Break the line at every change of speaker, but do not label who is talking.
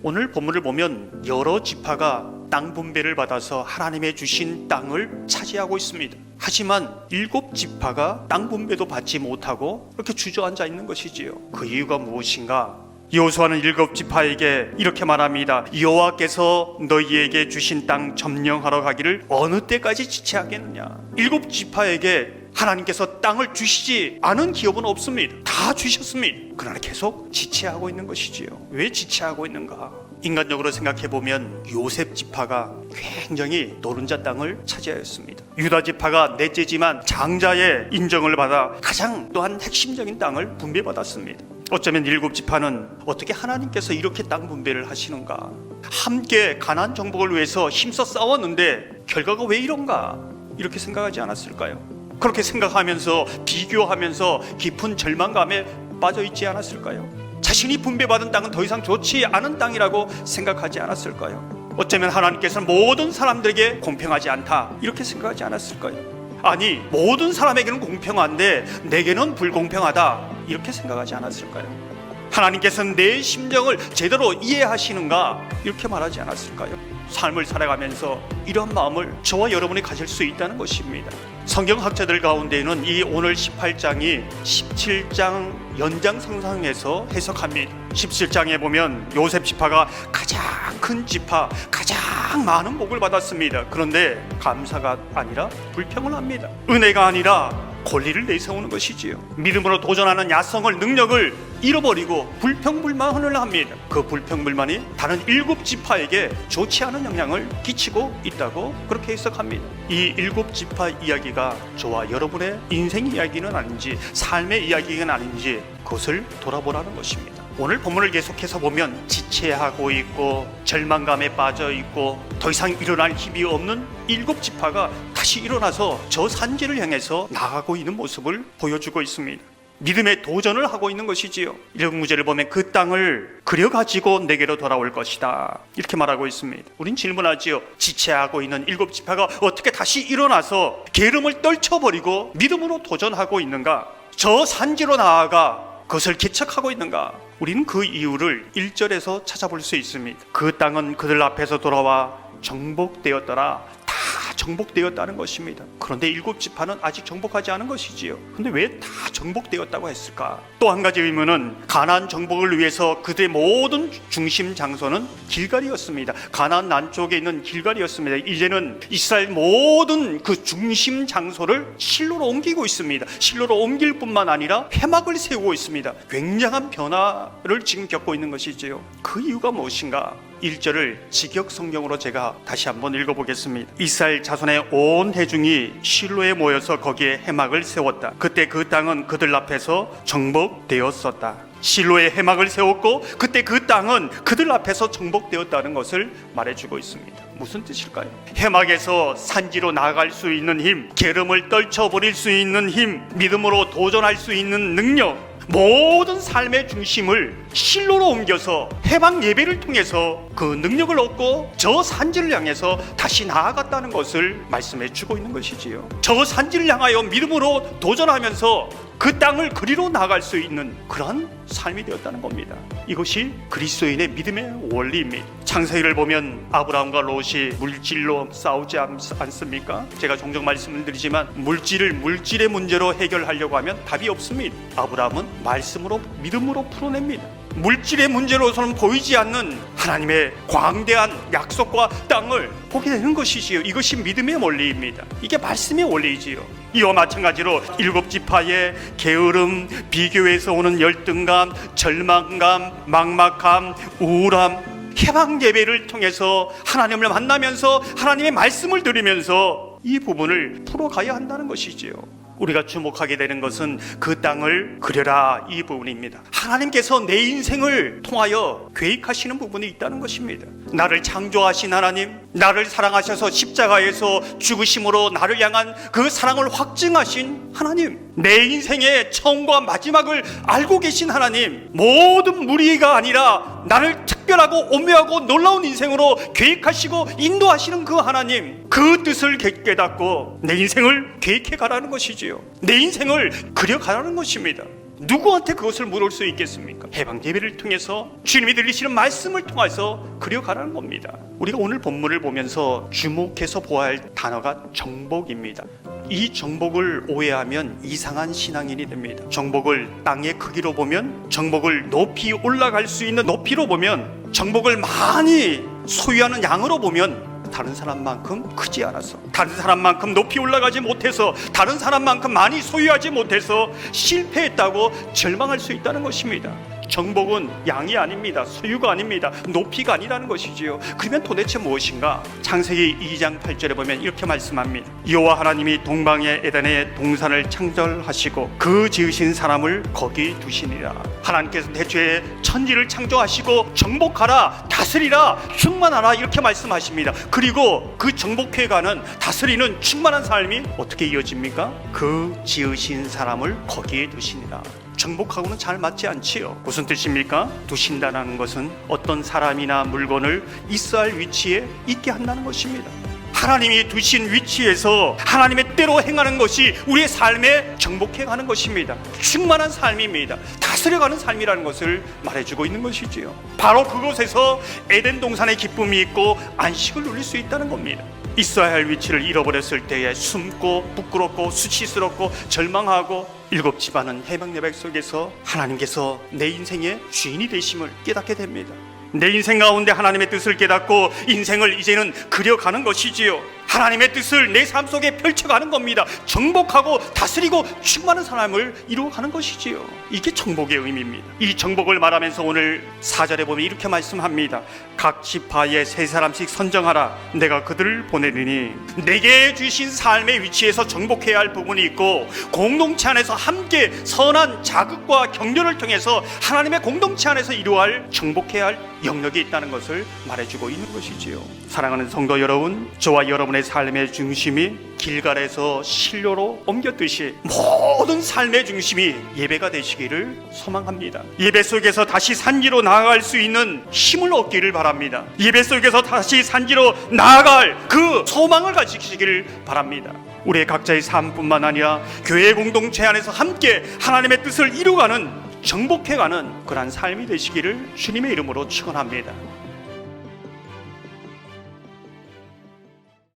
오늘 본문을 보면 여러 지파가 땅 분배를 받아서 하나님의 주신 땅을 차지하고 있습니다. 하지만 7지파가 땅 분배도 받지 못하고 이렇게 주저앉아 있는 것이지요. 그 이유가 무엇인가? 여호수아는 7지파에게 이렇게 말합니다. 여호와께서 너희에게 주신 땅 점령하러 가기를 어느 때까지 지체하겠느냐. 7지파에게 하나님께서 땅을 주시지 않은 기업은 없습니다. 다 주셨습니다. 그러나 계속 지체하고 있는 것이지요. 왜 지체하고 있는가? 인간적으로 생각해보면 요셉 지파가 굉장히 노른자 땅을 차지하였습니다. 유다 지파가 넷째지만 장자의 인정을 받아 가장 또한 핵심적인 땅을 분배받았습니다. 어쩌면 7지파는 어떻게 하나님께서 이렇게 땅 분배를 하시는가? 함께 가나안 정복을 위해서 힘써 싸웠는데 결과가 왜 이런가? 이렇게 생각하지 않았을까요? 그렇게 생각하면서 비교하면서 깊은 절망감에 빠져 있지 않았을까요? 자신이 분배받은 땅은 더 이상 좋지 않은 땅이라고 생각하지 않았을까요? 어쩌면 하나님께서는 모든 사람들에게 공평하지 않다 이렇게 생각하지 않았을까요? 아니, 모든 사람에게는 공평한데 내게는 불공평하다 이렇게 생각하지 않았을까요? 하나님께서는 내 심정을 제대로 이해하시는가 이렇게 말하지 않았을까요? 삶을 살아가면서 이런 마음을 저와 여러분이 가질 수 있다는 것입니다. 성경학자들 가운데는 이 오늘 18장이 17장 연장선상에서 해석합니다. 17장에 보면 요셉 지파가 가장 큰 지파, 가장 많은 복을 받았습니다. 그런데 감사가 아니라 불평을 합니다. 은혜가 아니라 권리를 내세우는 것이지요. 믿음으로 도전하는 야성을, 능력을 잃어버리고 불평불만을 합니다. 그 불평불만이 다른 7지파에게 좋지 않은 영향을 끼치고 있다고 그렇게 해석합니다. 이 7지파 이야기가 저와 여러분의 인생 이야기는 아닌지, 삶의 이야기는 아닌지 그것을 돌아보라는 것입니다. 오늘 본문을 계속해서 보면 지체하고 있고 절망감에 빠져 있고 더 이상 일어날 힘이 없는 7지파가 다시 일어나서 저 산지를 향해서 나아가고 있는 모습을 보여주고 있습니다. 믿음의 도전을 하고 있는 것이지요. 1구절을 보면 그 땅을 그려가지고 내게로 돌아올 것이다 이렇게 말하고 있습니다. 우린 질문하지요. 지체하고 있는 7지파가 어떻게 다시 일어나서 게으름을 떨쳐버리고 믿음으로 도전하고 있는가? 저 산지로 나아가 그것을 개척하고 있는가? 우리는 그 이유를 1절에서 찾아볼 수 있습니다. 그 땅은 그들 앞에서 돌아와 정복되었더라. 다 정복되었다는 것입니다. 그런데 7지파는 아직 정복하지 않은 것이지요. 근데 왜 다 정복되었다고 했을까? 또 한 가지 의문은 가나안 정복을 위해서 그들의 모든 중심 장소는 길갈이었습니다. 가나안 남쪽에 있는 길갈이었습니다. 이제는 이스라엘 모든 그 중심 장소를 실로로 옮기고 있습니다. 실로로 옮길 뿐만 아니라 회막을 세우고 있습니다. 굉장한 변화를 지금 겪고 있는 것이지요. 그 이유가 무엇인가? 1절을 직역 성경으로 제가 다시 한번 읽어보겠습니다. 이스라엘 자손의 온 회중이 실로에 모여서 거기에 회막을 세웠다. 그때 그 땅은 그들 앞에서 정복되었었다. 실로에 회막을 세웠고 그때 그 땅은 그들 앞에서 정복되었다는 것을 말해주고 있습니다. 무슨 뜻일까요? 회막에서 산지로 나아갈 수 있는 힘, 게으름을 떨쳐버릴 수 있는 힘, 믿음으로 도전할 수 있는 능력, 모든 삶의 중심을 실로로 옮겨서 회막 예배를 통해서 그 능력을 얻고 저 산지를 향해서 다시 나아갔다는 것을 말씀해 주고 있는 것이지요. 저 산지를 향하여 믿음으로 도전하면서 그 땅을 그리로 나아갈 수 있는 그런 삶이 되었다는 겁니다. 이것이 그리스도인의 믿음의 원리입니다. 창세기를 보면 아브라함과 롯이 물질로 싸우지 않습니까? 제가 종종 말씀을 드리지만 물질을 물질의 문제로 해결하려고 하면 답이 없습니다. 아브라함은 말씀으로, 믿음으로 풀어냅니다. 물질의 문제로서는 보이지 않는 하나님의 광대한 약속과 땅을 보게 되는 것이지요. 이것이 믿음의 원리입니다. 이게 말씀의 원리이지요. 이와 마찬가지로 7지파의 게으름, 비교에서 오는 열등감, 절망감, 막막함, 우울함, 회막 예배를 통해서 하나님을 만나면서 하나님의 말씀을 들으면서 이 부분을 풀어가야 한다는 것이지요. 우리가 주목하게 되는 것은 그 땅을 그려라 이 부분입니다. 하나님께서 내 인생을 통하여 계획하시는 부분이 있다는 것입니다. 나를 창조하신 하나님, 나를 사랑하셔서 십자가에서 죽으심으로 나를 향한 그 사랑을 확증하신 하나님, 내 인생의 처음과 마지막을 알고 계신 하나님, 모든 무리가 아니라 나를 특별하고 오묘하고 놀라운 인생으로 계획하시고 인도하시는 그 하나님, 그 뜻을 깨닫고 내 인생을 계획해 가라는 것이지요. 내 인생을 그려가라는 것입니다. 누구한테 그것을 물을 수 있겠습니까? 해방 예배를 통해서 주님이 들리시는 말씀을 통해서 그려가라는 겁니다. 우리가 오늘 본문을 보면서 주목해서 보아야 할 단어가 정복입니다. 이 정복을 오해하면 이상한 신앙인이 됩니다. 정복을 땅의 크기로 보면, 정복을 높이 올라갈 수 있는 높이로 보면, 정복을 많이 소유하는 양으로 보면 다른 사람만큼 크지 않아서, 다른 사람만큼 높이 올라가지 못해서, 다른 사람만큼 많이 소유하지 못해서 실패했다고 절망할 수 있다는 것입니다. 정복은 양이 아닙니다. 소유가 아닙니다. 높이가 아니라는 것이지요. 그러면 도대체 무엇인가? 창세기 2장 8절에 보면 이렇게 말씀합니다. 여호와 하나님이 동방의 에덴에 동산을 창조하시고 그 지으신 사람을 거기 두시니라. 하나님께서 태초에 천지를 창조하시고 정복하라, 다스리라, 충만하라 이렇게 말씀하십니다. 그리고 그 정복해가는, 다스리는 충만한 삶이 어떻게 이어집니까? 그 지으신 사람을 거기에 두시니라. 정복하고는 잘 맞지 않지요. 무슨 뜻입니까? 두신다는 것은 어떤 사람이나 물건을 있어야 할 위치에 있게 한다는 것입니다. 하나님이 두신 위치에서 하나님의 때로 행하는 것이 우리의 삶에 정복해가는 것입니다. 충만한 삶입니다. 다스려가는 삶이라는 것을 말해주고 있는 것이지요. 바로 그곳에서 에덴 동산의 기쁨이 있고 안식을 누릴 수 있다는 겁니다. 있어야 할 위치를 잃어버렸을 때에 숨고 부끄럽고 수치스럽고 절망하고, 일곱 집안은 해방의 백성에서 하나님께서 내 인생의 주인이 되심을 깨닫게 됩니다. 내 인생 가운데 하나님의 뜻을 깨닫고 인생을 이제는 그려가는 것이지요. 하나님의 뜻을 내 삶 속에 펼쳐가는 겁니다. 정복하고 다스리고 충만한 삶을 이루어가는 것이지요. 이게 정복의 의미입니다. 이 정복을 말하면서 오늘 4절에 보면 이렇게 말씀합니다. 각 지파에 3사람씩 선정하라. 내가 그들을 보내느니. 내게 주신 삶의 위치에서 정복해야 할 부분이 있고, 공동체 안에서 함께 선한 자극과 격려를 통해서 하나님의 공동체 안에서 이루어야 할, 정복해야 할 영역이 있다는 것을 말해주고 있는 것이지요. 사랑하는 성도 여러분, 저와 여러분의 삶의 중심이 길갈에서 실로로 옮겼듯이 모든 삶의 중심이 예배가 되시기를 소망합니다. 예배 속에서 다시 산지로 나아갈 수 있는 힘을 얻기를 바랍니다. 예배 속에서 다시 산지로 나아갈 그 소망을 가지시기를 바랍니다. 우리의 각자의 삶뿐만 아니라 교회 공동체 안에서 함께 하나님의 뜻을 이루어가는, 정복해가는 그러한 삶이 되시기를 주님의 이름으로 축원합니다.